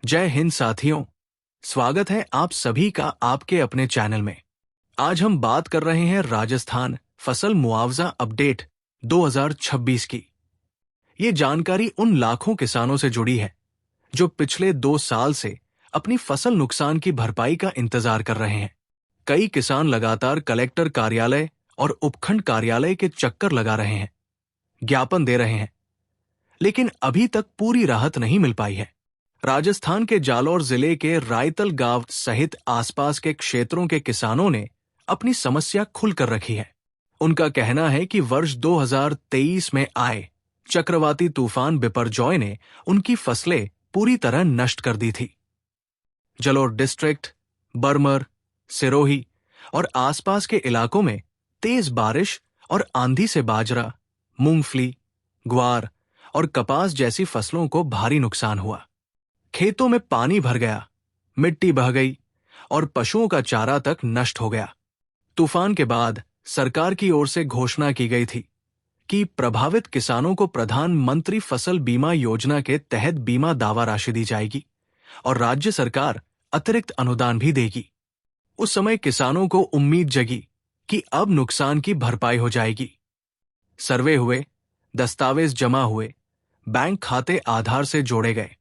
जय हिंद साथियों, स्वागत है आप सभी का आपके अपने चैनल में। आज हम बात कर रहे हैं राजस्थान फसल मुआवजा अपडेट 2026 की। ये जानकारी उन लाखों किसानों से जुड़ी है जो पिछले 2 साल से अपनी फसल नुकसान की भरपाई का इंतजार कर रहे हैं। कई किसान लगातार कलेक्टर कार्यालय और उपखंड कार्यालय के चक्कर लगा रहे हैं, ज्ञापन दे रहे हैं, लेकिन अभी तक पूरी राहत नहीं मिल पाई है। राजस्थान के जालौर जिले के रायतल गांव सहित आसपास के क्षेत्रों के किसानों ने अपनी समस्या खुलकर रखी है। उनका कहना है कि वर्ष 2023 में आए चक्रवाती तूफान बिपरजॉय ने उनकी फसलें पूरी तरह नष्ट कर दी थी। जालौर डिस्ट्रिक्ट, बरमर, सिरोही और आसपास के इलाकों में तेज बारिश और आंधी से बाजरा, मूंगफली, ग्वार और कपास जैसी फसलों को भारी नुकसान हुआ। खेतों में पानी भर गया, मिट्टी बह गई और पशुओं का चारा तक नष्ट हो गया। तूफान के बाद सरकार की ओर से घोषणा की गई थी कि प्रभावित किसानों को प्रधानमंत्री फसल बीमा योजना के तहत बीमा दावा राशि दी जाएगी और राज्य सरकार अतिरिक्त अनुदान भी देगी। उस समय किसानों को उम्मीद जगी कि अब नुकसान की भरपाई हो जाएगी। सर्वे हुए, दस्तावेज जमा हुए, बैंक खाते आधार से जोड़े गए,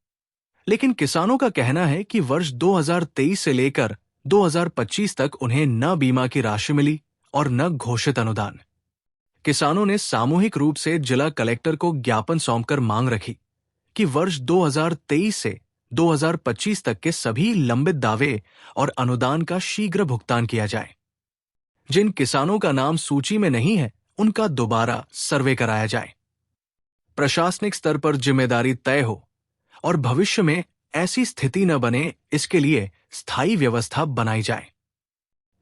लेकिन किसानों का कहना है कि वर्ष 2023 से लेकर 2025 तक उन्हें न बीमा की राशि मिली और न घोषित अनुदान। किसानों ने सामूहिक रूप से जिला कलेक्टर को ज्ञापन सौंपकर मांग रखी कि वर्ष 2023 से 2025 तक के सभी लंबित दावे और अनुदान का शीघ्र भुगतान किया जाए। जिन किसानों का नाम सूची में नहीं है, उनका दोबारा सर्वे कराया जाए। प्रशासनिक स्तर पर जिम्मेदारी तय हो और भविष्य में ऐसी स्थिति न बने, इसके लिए स्थायी व्यवस्था बनाई जाए।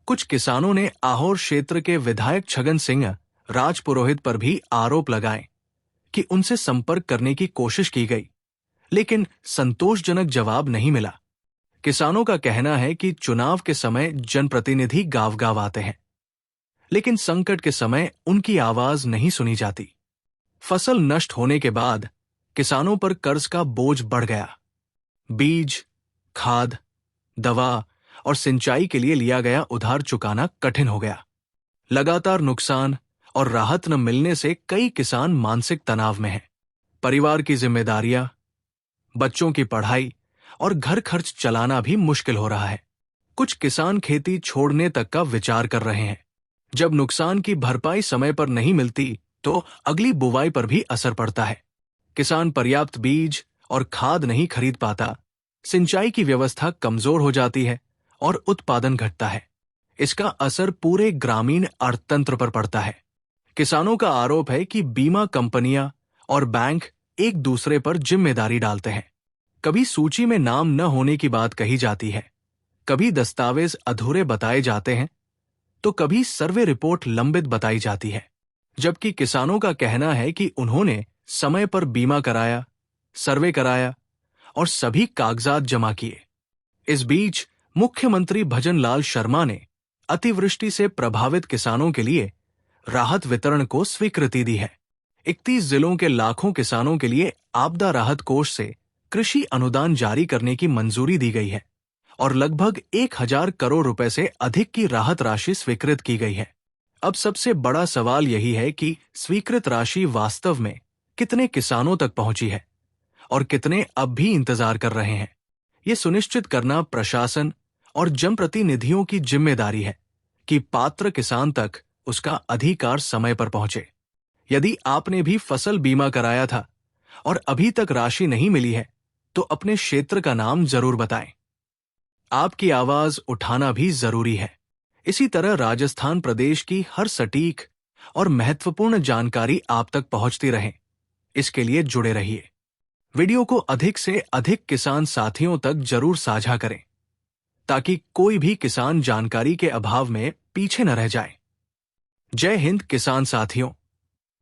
कुछ किसानों ने आहोर क्षेत्र के विधायक छगन सिंह राजपुरोहित पर भी आरोप लगाए कि उनसे संपर्क करने की कोशिश की गई, लेकिन संतोषजनक जवाब नहीं मिला। किसानों का कहना है कि चुनाव के समय जनप्रतिनिधि गांव-गांव आते हैं, लेकिन संकट के समय उनकी आवाज नहीं सुनी जाती। फसल नष्ट होने के बाद किसानों पर कर्ज का बोझ बढ़ गया। बीज, खाद, दवा और सिंचाई के लिए लिया गया उधार चुकाना कठिन हो गया। लगातार नुकसान और राहत न मिलने से कई किसान मानसिक तनाव में हैं। परिवार की जिम्मेदारियां, बच्चों की पढ़ाई और घर खर्च चलाना भी मुश्किल हो रहा है। कुछ किसान खेती छोड़ने तक का विचार कर रहे हैं। जब नुकसान की भरपाई समय पर नहीं मिलती तो अगली बुवाई पर भी असर पड़ता है। किसान पर्याप्त बीज और खाद नहीं खरीद पाता, सिंचाई की व्यवस्था कमजोर हो जाती है और उत्पादन घटता है। इसका असर पूरे ग्रामीण अर्थतंत्र पर पड़ता है। किसानों का आरोप है कि बीमा कंपनियां और बैंक एक दूसरे पर जिम्मेदारी डालते हैं। कभी सूची में नाम न होने की बात कही जाती है, कभी दस्तावेज अधूरे बताए जाते हैं, तो कभी सर्वे रिपोर्ट लंबित बताई जाती है। जबकि किसानों का कहना है कि उन्होंने समय पर बीमा कराया, सर्वे कराया और सभी कागजात जमा किए। इस बीच मुख्यमंत्री भजन लाल शर्मा ने अतिवृष्टि से प्रभावित किसानों के लिए राहत वितरण को स्वीकृति दी है। 31 जिलों के लाखों किसानों के लिए आपदा राहत कोष से कृषि अनुदान जारी करने की मंजूरी दी गई है और लगभग 1000 करोड़ रुपए से अधिक की राहत राशि स्वीकृत की गई है। अब सबसे बड़ा सवाल यही है कि स्वीकृत राशि वास्तव में कितने किसानों तक पहुंची है और कितने अब भी इंतजार कर रहे हैं। ये सुनिश्चित करना प्रशासन और जनप्रतिनिधियों की जिम्मेदारी है कि पात्र किसान तक उसका अधिकार समय पर पहुंचे। यदि आपने भी फसल बीमा कराया था और अभी तक राशि नहीं मिली है, तो अपने क्षेत्र का नाम जरूर बताएं। आपकी आवाज उठाना भी जरूरी है। इसी तरह राजस्थान प्रदेश की हर सटीक और महत्वपूर्ण जानकारी आप तक पहुंचती रहे, इसके लिए जुड़े रहिए। वीडियो को अधिक से अधिक किसान साथियों तक जरूर साझा करें, ताकि कोई भी किसान जानकारी के अभाव में पीछे न रह जाए। जय हिंद किसान साथियों।